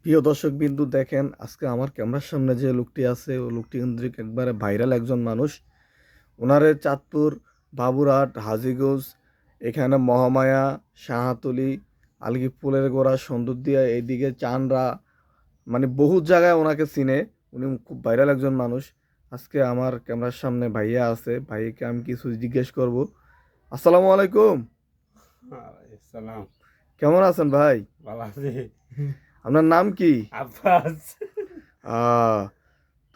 প্রিয় দর্শক বিন্দু দেখেন, আজকে আমার ক্যামেরার সামনে যে লোকটি আছে ও লোকটি কিন্তু একবারে ভাইরাল একজন মানুষ। ওনারে চাঁদপুর, বাবুরহাট, হাজীগঞ্জ, এখানে মহামায়া, শাহাতলী, আলগি ফুলের গোড়া, সন্দুরদিয়া, এইদিকে চানরা, মানে বহু জায়গায় ওনাকে চিনে। উনি খুব ভাইরাল একজন মানুষ। আজকে আমার ক্যামেরার সামনে ভাইয়া আছে, ভাইকে আমি কিছু জিজ্ঞেস করব। আসসালামু আলাইকুম। সালাম। কেমন আছেন ভাই? ভালো আছি। আপনার নাম কি? আব্বাস। আহ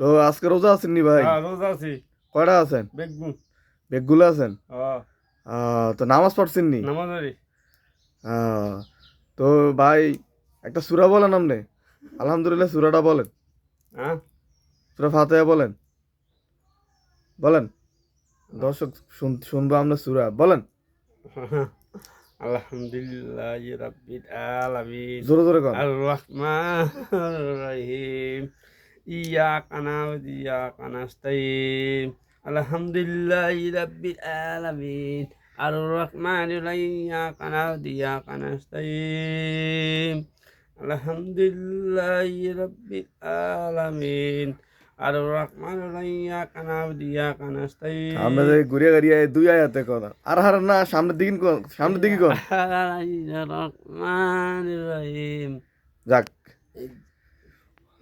তো আজকে রোজা আছেন নি ভাই? হ্যাঁ, রোজা আছি। কয়টা আছেন? বেগুন। বেগগুলো আছেন? তো নামাজ পড়ছেন নি? নামাজ পড়ি। আহ, তো ভাই একটা সূরা বলেন আপনি। আলহামদুলিল্লাহ সূরাটা বলেন। হ্যাঁ। সূরা ফাতিহা বলেন। বলেন, দর্শক শুনবো আপনার সূরা বলেন। আলহামদুলিল্লাহ রাব্বিল আলামিন জোরে জোরে কন। আর রহমানির রহিম ইয়াকা না'বুদু ওয়া ইয়াকা নাস্তাইন আলহামদুলিল্লাহ রাব্বিল আলামিন আর রহমানির রহিম ইয়াকা না'বুদু ওয়া ইয়াকা নাস্তাইন আলহামদুলিল্লাহ রাব্বিল আলামিন আর রহমানির রহিম ইয়াকা না'বুদু ওয়া ইয়াকা আমরা নাস্তাইন যে ঘুরিয়ে ঘুরিয়ে দুই আয়াতে কন। আর হার না, সামনের দিকে কন, সামনের দিকে কন। রহমানির রহিম। যাক,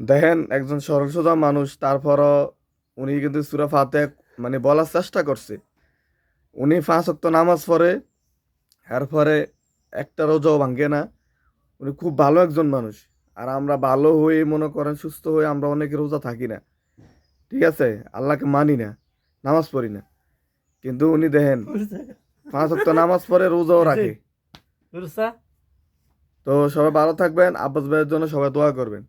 দেখেন একজন সরল সোজা মানুষ, তারপরও উনি কিন্তু সূরা ফাতিহা মানে বলার চেষ্টা করছে। উনি 5 ওয়াক্ত নামাজ পড়ে, এরপরে একটা রোজাও ভাঙ্গে না। উনি খুব ভালো একজন মানুষ। আর আমরা ভালো হয়ে মনে করেন সুস্থ হয়ে আমরা অনেকে রোজা থাকি না, ঠিক আছে, আল্লাহকে মানি না, নামাজ পড়ি না, কিন্তু উনি দেখেন 5 ওয়াক্ত নামাজ পড়ে, রোজাও রাখে। তো সবাই ভালো থাকবেন, আব্বাস ভাইয়ের জন্য সবাই দোয়া করবেন।